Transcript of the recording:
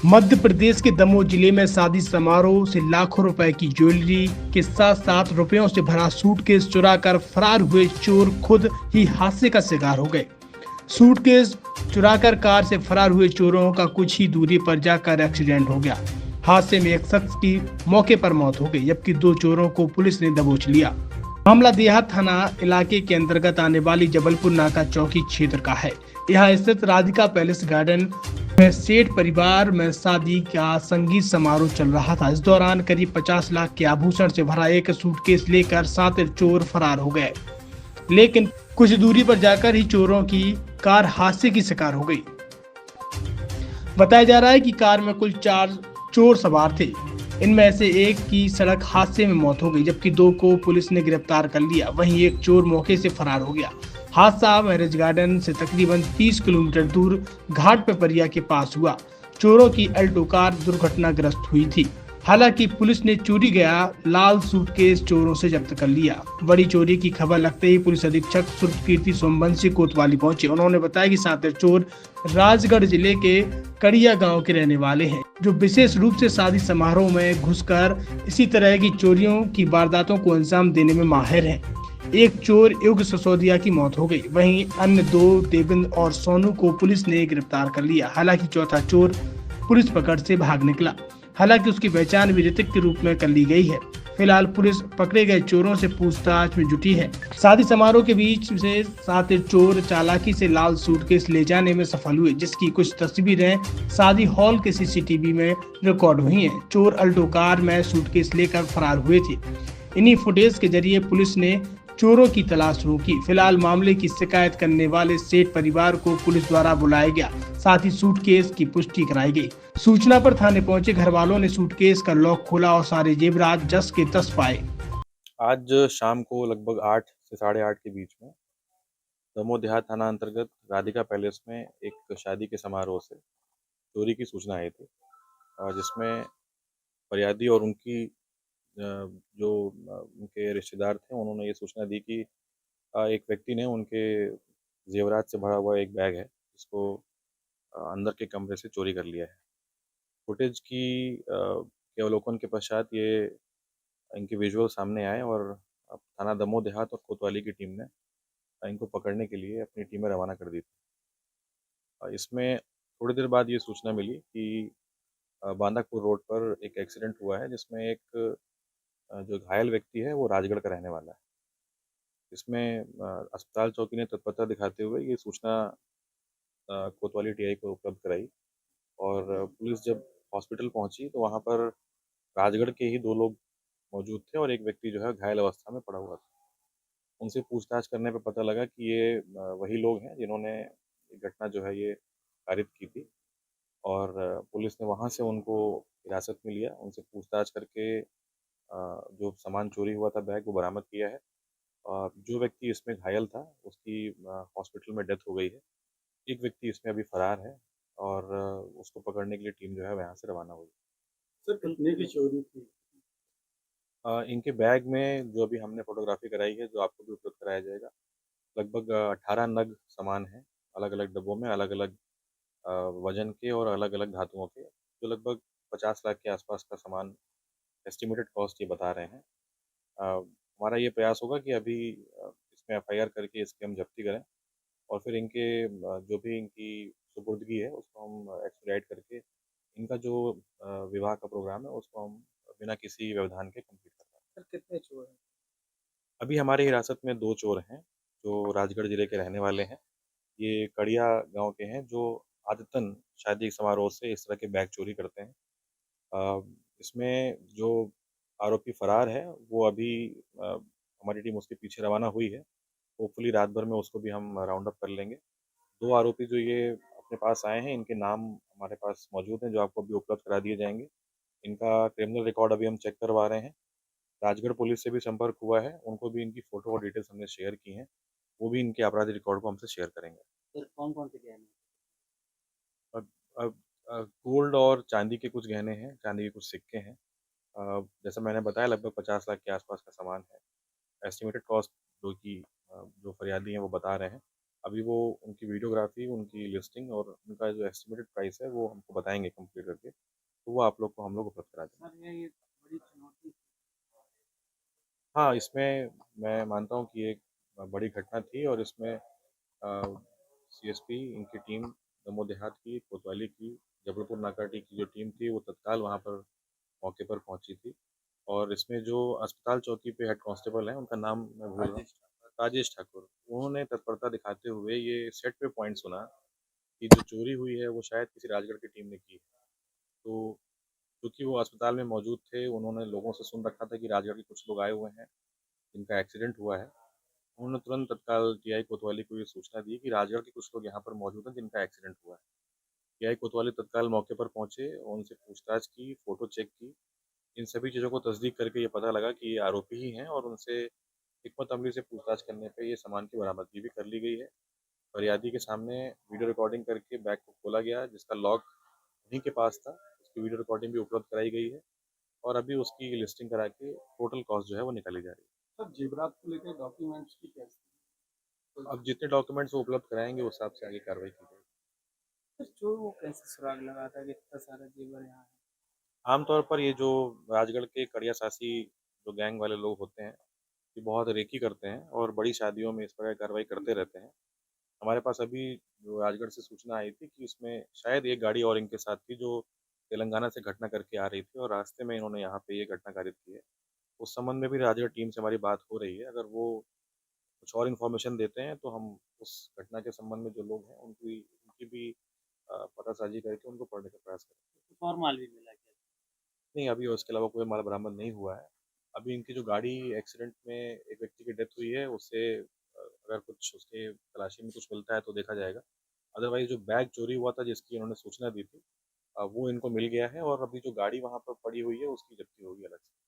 मध्य प्रदेश के दमोह जिले में शादी समारोह से लाखों रुपए की ज्वेलरी के साथ साथ रुपयों से भरा सूटकेस चुरा कर फरार हुए चोर खुद ही हादसे का शिकार हो गए। सूटकेस चुराकर कार से फरार हुए चोरों का कुछ ही दूरी पर जाकर एक्सीडेंट हो गया। हादसे में एक शख्स की मौके पर मौत हो गई, जबकि दो चोरों को पुलिस ने दबोच लिया। मामला देहात थाना इलाके के अंतर्गत आने वाली जबलपुर नाका चौकी क्षेत्र का है। यहाँ स्थित राधिका पैलेस गार्डन में सेठ परिवार में शादी का संगीत समारोह चल रहा था। इस दौरान करीब 50 लाख के आभूषण से भरा एक सूटकेस लेकर 7 चोर फरार हो गए, लेकिन कुछ दूरी पर जाकर ही चोरों की कार हादसे की शिकार हो गई। बताया जा रहा है कि कार में कुल 4 चोर सवार थे। इनमें से एक की सड़क हादसे में मौत हो गई, जबकि दो को पुलिस ने गिरफ्तार कर लिया। वहीं एक चोर मौके से फरार हो गया। हादसा मैरिज गार्डन से तकरीबन 30 किलोमीटर दूर घाट पेपरिया के पास हुआ। चोरों की अल्टो कार दुर्घटनाग्रस्त हुई थी। हालांकि पुलिस ने चोरी गया लाल सूटकेस चोरों से जब्त कर लिया। बड़ी चोरी की खबर लगते ही पुलिस अधीक्षक सुरकीर्ति सोमवंशी कोतवाली पहुंचे। उन्होंने बताया कि 7 चोर राजगढ़ जिले के कड़िया गांव के रहने वाले हैं, जो विशेष रूप से शादी समारोह में घुसकर इसी तरह की चोरियों की वारदातों को अंजाम देने में माहिर हैं। एक चोर युग सिसोदिया की मौत हो गई, वहीं अन्य दो देवेंद्र और सोनू को पुलिस ने गिरफ्तार कर लिया। हालांकि चौथा चोर पुलिस पकड़ से भाग निकला। हालांकि उसकी पहचान भी ऋतिक के रूप में कर ली गई है। फिलहाल पुलिस पकड़े गए चोरों से पूछताछ में जुटी है। शादी समारोह के बीच से 7 चोर चालाकी से लाल सूटकेस ले जाने में सफल हुए, जिसकी कुछ तस्वीरें शादी हॉल के सीसीटीवी में रिकॉर्ड हुई हैं। चोर अल्टो कार में सूटकेस लेकर फरार हुए थे। इन्हीं फुटेज के जरिए पुलिस ने चोरों की तलाश शुरू की। फिलहाल मामले की शिकायत करने वाले सेठ परिवार को पुलिस द्वारा बुलाया गया, साथ ही सूटकेस की पुष्टि कराई गई। सूचना पर थाने पहुंचे घर वालों ने सूटकेस का लॉक खोला और सारे जेवरात जस के तस पाए। आज शाम को लगभग 8 से साढ़े 8 के बीच में दमोह देहात थाना अंतर्गत राधिका पैलेस में एक शादी के समारोह से चोरी की सूचना आई थी, जिसमें फरियादी और उनकी जो उनके रिश्तेदार थे, उन्होंने ये सूचना दी कि एक व्यक्ति ने उनके जेवरात से भरा हुआ एक बैग है, जिसको अंदर के कमरे से चोरी कर लिया है। फुटेज की के अवलोकन के पश्चात ये इनके विजुअल सामने आए और अब थाना दमोह देहात और कोतवाली की टीम ने इनको पकड़ने के लिए अपनी टीमें रवाना कर दी थी। इसमें थोड़ी देर बाद ये सूचना मिली कि बांदापुर रोड पर एक एक्सीडेंट हुआ है, जिसमें एक जो घायल व्यक्ति है वो राजगढ़ का रहने वाला है। इसमें अस्पताल चौकी ने तत्परता दिखाते हुए ये सूचना कोतवाली टीआई को उपलब्ध कराई और पुलिस जब हॉस्पिटल पहुंची तो वहां पर राजगढ़ के ही 2 लोग मौजूद थे और एक व्यक्ति जो है घायल अवस्था में पड़ा हुआ था। उनसे पूछताछ करने पे पता लगा कि ये वही लोग हैं जिन्होंने ये घटना जो है ये कारित की थी और पुलिस ने वहाँ से उनको हिरासत में लिया। उनसे पूछताछ करके जो सामान चोरी हुआ था बैग वो बरामद किया है। जो व्यक्ति इसमें घायल था उसकी हॉस्पिटल में डेथ हो गई है। एक व्यक्ति इसमें अभी फरार है और उसको पकड़ने के लिए टीम जो है वो यहाँ से रवाना हुई। सर कितने की चोरी थी? इनके बैग में जो अभी हमने फ़ोटोग्राफ़ी कराई है, जो आपको भी उपलब्ध कराया जाएगा, लगभग 18 नग सामान हैं, अलग-अलग डब्बों में, अलग-अलग वज़न के और अलग-अलग धातुओं के, जो लगभग 50 लाख के आसपास का सामान एस्टिमेटेड कॉस्ट ये बता रहे हैं। हमारा ये प्रयास होगा कि अभी इसमें एफआईआर करके इसकी हम ज़ब्ती करें और फिर इनके जो भी इनकी सुपुर्दगी है, उसको हम एक्सपेडाइट करके इनका जो विवाह का प्रोग्राम है, उसको हम बिना किसी व्यवधान के कंप्लीट कर पाएँ। सर कितने चोर हैं? अभी हमारी हिरासत में 2 चोर हैं, जो राजगढ़ ज़िले के रहने वाले हैं। ये कड़िया गाँव के हैं, जो आदतन शादी समारोह से इस तरह के बैग चोरी करते हैं। इसमें जो आरोपी फ़रार है, वो अभी हमारी टीम उसके पीछे रवाना हुई है। होपफुली रात भर में उसको भी हम राउंड अप कर लेंगे। 2 आरोपी जो ये अपने पास आए हैं, इनके नाम हमारे पास मौजूद हैं, जो आपको अभी उपलब्ध करा दिए जाएँगे। इनका क्रिमिनल रिकॉर्ड अभी हम चेक करवा रहे हैं। राजगढ़ पुलिस से भी संपर्क हुआ है, उनको भी इनकी फ़ोटो और डिटेल्स हमने शेयर की हैं। वो भी इनके आपराधिक रिकॉर्ड को हमसे शेयर करेंगे। सर कौन-कौन से गहने? अब अब गोल्ड और चांदी के कुछ गहने हैं, चांदी के कुछ सिक्के हैं। जैसा मैंने बताया लगभग 50 लाख के आसपास का सामान है। एस्टिमेटेड कॉस्ट जो कि जो फरियादी हैं वो बता रहे हैं। अभी वो उनकी वीडियोग्राफी, उनकी लिस्टिंग और उनका जो एस्टिमेटेड प्राइस है वो हमको बताएंगे कंप्लीट करके, तो वो आप लोग को हम लोग उपलब्ध करा देंगे। सर ये बड़ी चुनौती हाँ, इसमें मैं मानता हूँ कि ये एक बड़ी घटना थी और इसमें सीएसपी, इनकी टीम, दमोह देहात की, कोतवाली की, जबलपुर नाकाटी की जो टीम थी वो तत्काल वहाँ पर मौके पर पहुंची थी। और इसमें जो अस्पताल चौकी पे हेड कांस्टेबल हैं, उनका नाम मैं भूल रहा हूँ, राजेश ठाकुर, उन्होंने तत्परता दिखाते हुए ये सेट पे पॉइंट सुना कि जो चोरी हुई है वो शायद किसी राजगढ़ की टीम ने की है। तो क्योंकि वो अस्पताल में मौजूद थे, उन्होंने लोगों से सुन रखा था कि राजगढ़ के कुछ लोग आए हुए हैं जिनका एक्सीडेंट हुआ है। उन्होंने तुरंत तत्काल टीआई कोतवाली को ये सूचना दी कि राजगढ़ के कुछ लोग यहाँ पर मौजूद हैं जिनका एक्सीडेंट हुआ है। टीआई कोतवाली तत्काल मौके पर पहुंचे और उनसे पूछताछ की, फोटो चेक की। इन सभी चीज़ों को तस्दीक करके ये पता लगा कि ये आरोपी ही हैं और उनसे हिकमत अमली से पूछताछ करने पे ये सामान की बरामदगी भी कर ली गई है। फरियादी के सामने वीडियो रिकॉर्डिंग करके बैग को खोला गया जिसका लॉक उन्हीं के पास था। उसकी वीडियो रिकॉर्डिंग भी उपलब्ध कराई गई है और अभी उसकी लिस्टिंग करा के टोटल कॉस्ट जो है वो निकाली जा रही है। सर जेवरात को लेकर डॉक्यूमेंट्स की कैसे है। अब जितने डॉक्यूमेंट्स वो उपलब्ध कराएंगे उस हिसाब से आगे कार्रवाई की जाएगी। सर जो वो कैसे सुराग लगा था कि इतना सारा जेवर यहाँ है? आमतौर पर ये जो राजगढ़ के कड़िया सासी जो गैंग वाले लोग होते हैं, ये बहुत रेकी करते हैं और बड़ी शादियों में इस प्रकार की कार्रवाई करते रहते हैं। हमारे पास अभी जो राजगढ़ से सूचना आई थी कि इसमें शायद एक गाड़ी और इनके साथ थी जो तेलंगाना से घटना करके आ रही थी और रास्ते में इन्होंने यहाँ पे ये घटना कारित की है। उस संबंध में भी राजगढ़ टीम से हमारी बात हो रही है। अगर वो कुछ और इन्फॉर्मेशन देते हैं तो हम उस घटना के संबंध में जो लोग हैं उनकी उनकी भी पतासाजी करके उनको पकड़ने का प्रयास करें। कुछ और माल भी मिला क्या? नहीं, अभी उसके अलावा कोई माल बरामद नहीं हुआ है। अभी इनकी जो गाड़ी एक्सीडेंट में एक व्यक्ति की डेथ हुई है, उससे अगर कुछ उसके तलाशी में कुछ मिलता है तो देखा जाएगा। अदरवाइज़ जो बैग चोरी हुआ था जिसकी इन्होंने सूचना दी थी वो इनको मिल गया है और अभी जो गाड़ी वहाँ पर पड़ी हुई है उसकी जब्ती होगी अलग से।